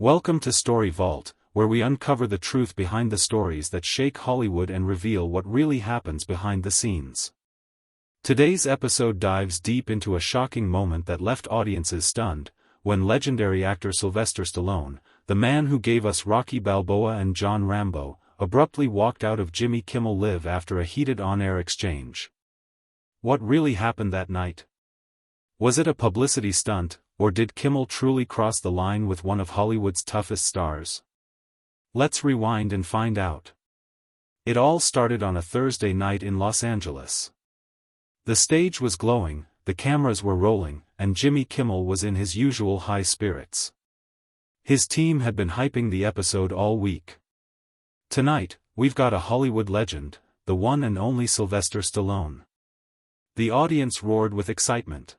Welcome to Story Vault, where we uncover the truth behind the stories that shake Hollywood and reveal what really happens behind the scenes. Today's episode dives deep into a shocking moment that left audiences stunned, when legendary actor Sylvester Stallone, the man who gave us Rocky Balboa and John Rambo, abruptly walked out of Jimmy Kimmel Live after a heated on-air exchange. What really happened that night? Was it a publicity stunt, or did Kimmel truly cross the line with one of Hollywood's toughest stars? Let's rewind and find out. It all started on a Thursday night in Los Angeles. The stage was glowing, the cameras were rolling, and Jimmy Kimmel was in his usual high spirits. His team had been hyping the episode all week. Tonight, we've got a Hollywood legend, the one and only Sylvester Stallone. The audience roared with excitement.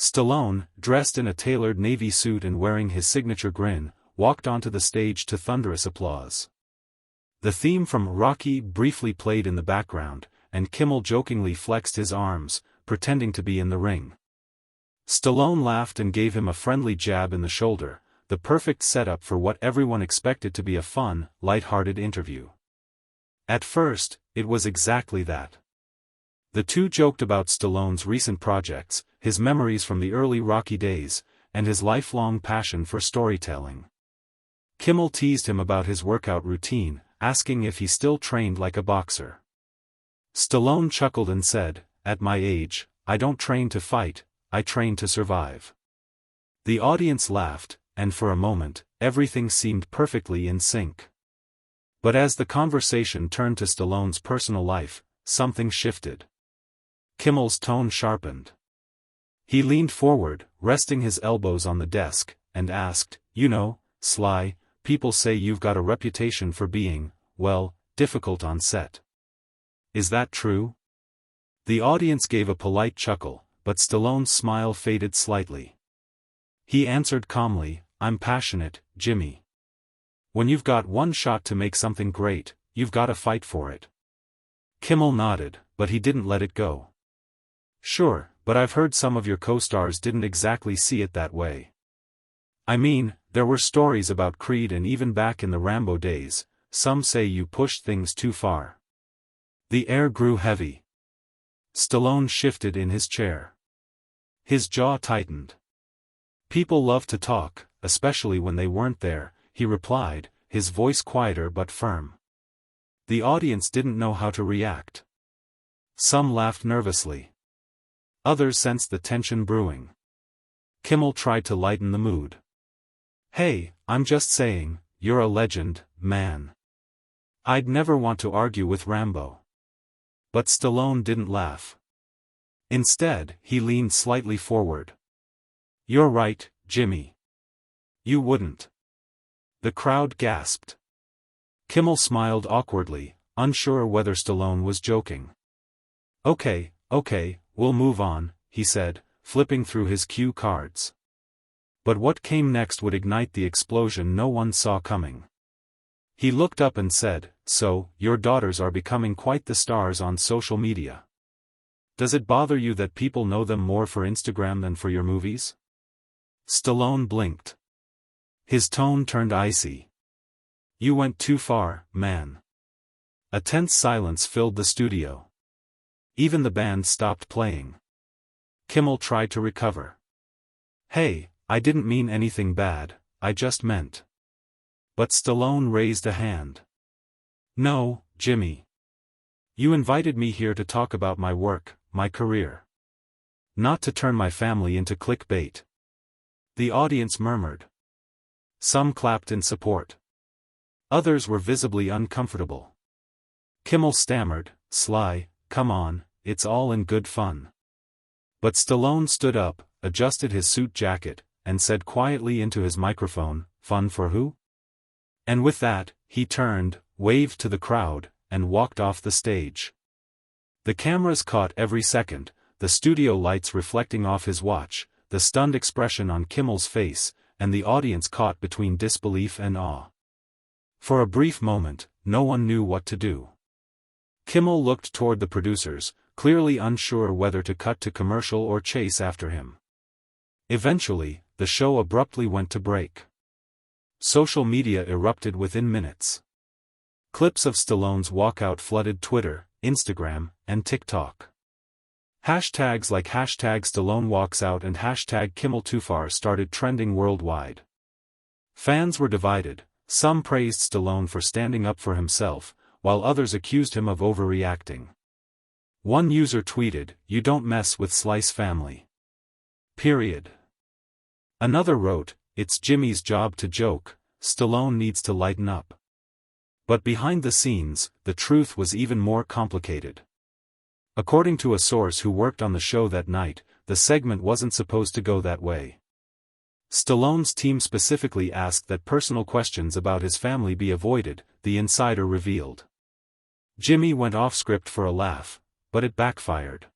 Stallone, dressed in a tailored navy suit and wearing his signature grin, walked onto the stage to thunderous applause. The theme from Rocky briefly played in the background, and Kimmel jokingly flexed his arms, pretending to be in the ring. Stallone laughed and gave him a friendly jab in the shoulder, the perfect setup for what everyone expected to be a fun, light-hearted interview. At first, it was exactly that. The two joked about Stallone's recent projects, his memories from the early Rocky days, and his lifelong passion for storytelling. Kimmel teased him about his workout routine, asking if he still trained like a boxer. Stallone chuckled and said, "At my age, I don't train to fight, I train to survive." The audience laughed, and for a moment, everything seemed perfectly in sync. But as the conversation turned to Stallone's personal life, something shifted. Kimmel's tone sharpened. He leaned forward, resting his elbows on the desk, and asked, "You know, Sly, people say you've got a reputation for being, well, difficult on set. Is that true?" The audience gave a polite chuckle, but Stallone's smile faded slightly. He answered calmly, "I'm passionate, Jimmy. When you've got one shot to make something great, you've got to fight for it." Kimmel nodded, but he didn't let it go. "Sure, but I've heard some of your co-stars didn't exactly see it that way. I mean, there were stories about Creed and even back in the Rambo days, some say you pushed things too far." The air grew heavy. Stallone shifted in his chair. His jaw tightened. "People love to talk, especially when they weren't there," he replied, his voice quieter but firm. The audience didn't know how to react. Some laughed nervously. Others sensed the tension brewing. Kimmel tried to lighten the mood. "Hey, I'm just saying, you're a legend, man. I'd never want to argue with Rambo." But Stallone didn't laugh. Instead, he leaned slightly forward. "You're right, Jimmy. You wouldn't." The crowd gasped. Kimmel smiled awkwardly, unsure whether Stallone was joking. Okay, we'll move on," he said, flipping through his cue cards. But what came next would ignite the explosion no one saw coming. He looked up and said, "So, your daughters are becoming quite the stars on social media. Does it bother you that people know them more for Instagram than for your movies?" Stallone blinked. His tone turned icy. "You went too far, man." A tense silence filled the studio. Even the band stopped playing. Kimmel tried to recover. "Hey, I didn't mean anything bad, I just meant." But Stallone raised a hand. "No, Jimmy. You invited me here to talk about my work, my career. Not to turn my family into clickbait." The audience murmured. Some clapped in support. Others were visibly uncomfortable. Kimmel stammered, "Sly, come on, it's all in good fun." But Stallone stood up, adjusted his suit jacket, and said quietly into his microphone, "Fun for who?" And with that, he turned, waved to the crowd, and walked off the stage. The cameras caught every second, the studio lights reflecting off his watch, the stunned expression on Kimmel's face, and the audience caught between disbelief and awe. For a brief moment, no one knew what to do. Kimmel looked toward the producers, clearly unsure whether to cut to commercial or chase after him. Eventually, the show abruptly went to break. Social media erupted within minutes. Clips of Stallone's walkout flooded Twitter, Instagram, and TikTok. Hashtags like #StalloneWalksOut and #KimmelTooFar started trending worldwide. Fans were divided. Some praised Stallone for standing up for himself, while others accused him of overreacting. One user tweeted, "You don't mess with Slice family. Period." Another wrote, "It's Jimmy's job to joke, Stallone needs to lighten up." But behind the scenes, the truth was even more complicated. According to a source who worked on the show that night, the segment wasn't supposed to go that way. Stallone's team specifically asked that personal questions about his family be avoided, the insider revealed. Jimmy went off script for a laugh, but it backfired.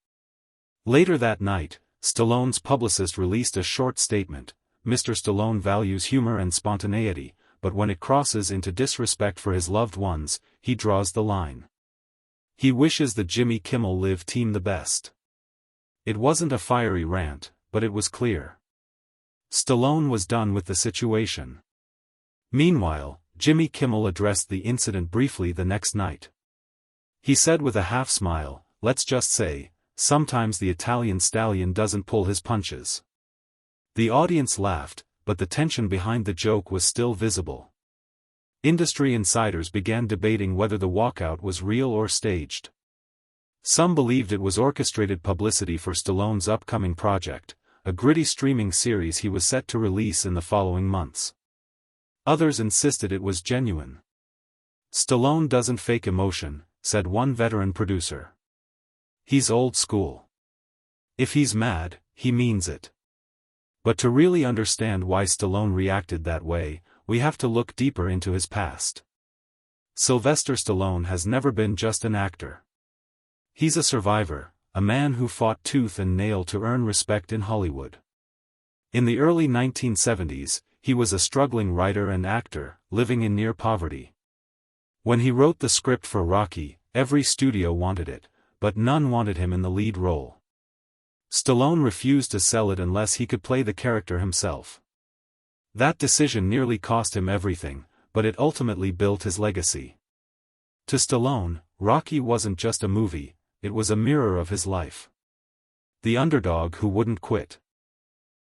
Later that night, Stallone's publicist released a short statement. Mr. Stallone values humor and spontaneity, but when it crosses into disrespect for his loved ones, he draws the line. He wishes the Jimmy Kimmel Live team the best. It wasn't a fiery rant, but it was clear. Stallone was done with the situation. Meanwhile, Jimmy Kimmel addressed the incident briefly the next night. He said with a half-smile, "Let's just say, sometimes the Italian stallion doesn't pull his punches." The audience laughed, but the tension behind the joke was still visible. Industry insiders began debating whether the walkout was real or staged. Some believed it was orchestrated publicity for Stallone's upcoming project, a gritty streaming series he was set to release in the following months. Others insisted it was genuine. "Stallone doesn't fake emotion," said one veteran producer. "He's old school. If he's mad, he means it." But to really understand why Stallone reacted that way, we have to look deeper into his past. Sylvester Stallone has never been just an actor. He's a survivor, a man who fought tooth and nail to earn respect in Hollywood. In the early 1970s, he was a struggling writer and actor, living in near poverty. When he wrote the script for Rocky, every studio wanted it, but none wanted him in the lead role. Stallone refused to sell it unless he could play the character himself. That decision nearly cost him everything, but it ultimately built his legacy. To Stallone, Rocky wasn't just a movie, it was a mirror of his life. The underdog who wouldn't quit.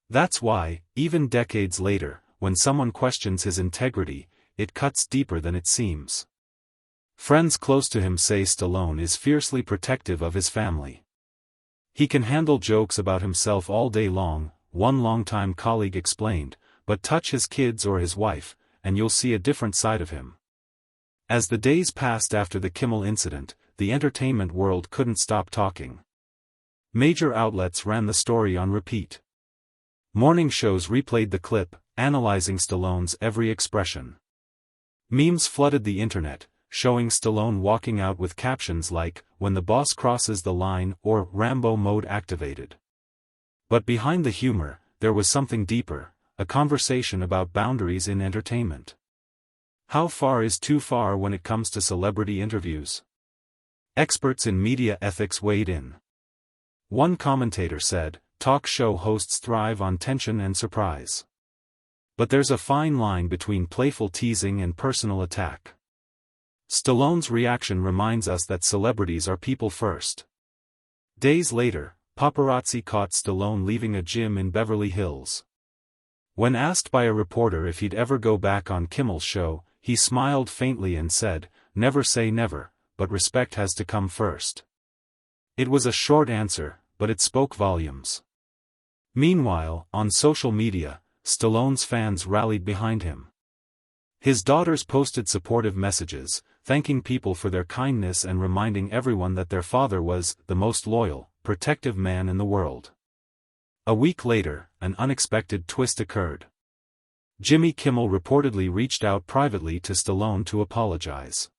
That's why, even decades later, when someone questions his integrity, it cuts deeper than it seems. Friends close to him say Stallone is fiercely protective of his family. "He can handle jokes about himself all day long," one longtime colleague explained, "but touch his kids or his wife, and you'll see a different side of him." As the days passed after the Kimmel incident, the entertainment world couldn't stop talking. Major outlets ran the story on repeat. Morning shows replayed the clip, analyzing Stallone's every expression. Memes flooded the internet, showing Stallone walking out with captions like, "When the boss crosses the line," or "Rambo mode activated." But behind the humor, there was something deeper, a conversation about boundaries in entertainment. How far is too far when it comes to celebrity interviews? Experts in media ethics weighed in. One commentator said, "Talk show hosts thrive on tension and surprise. But there's a fine line between playful teasing and personal attack." Stallone's reaction reminds us that celebrities are people first. Days later, paparazzi caught Stallone leaving a gym in Beverly Hills. When asked by a reporter if he'd ever go back on Kimmel's show, he smiled faintly and said, "Never say never, but respect has to come first." It was a short answer, but it spoke volumes. Meanwhile, on social media, Stallone's fans rallied behind him. His daughters posted supportive messages, thanking people for their kindness and reminding everyone that their father was the most loyal, protective man in the world. A week later, an unexpected twist occurred. Jimmy Kimmel reportedly reached out privately to Stallone to apologize.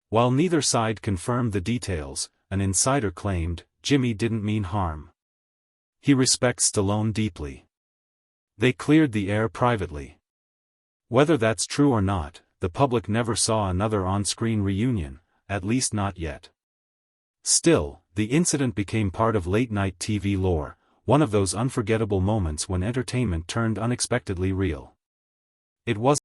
While neither side confirmed the details, an insider claimed, Jimmy didn't mean harm. He respects Stallone deeply. They cleared the air privately. Whether that's true or not, the public never saw another on-screen reunion, at least not yet. Still, the incident became part of late-night TV lore, one of those unforgettable moments when entertainment turned unexpectedly real. It wasn't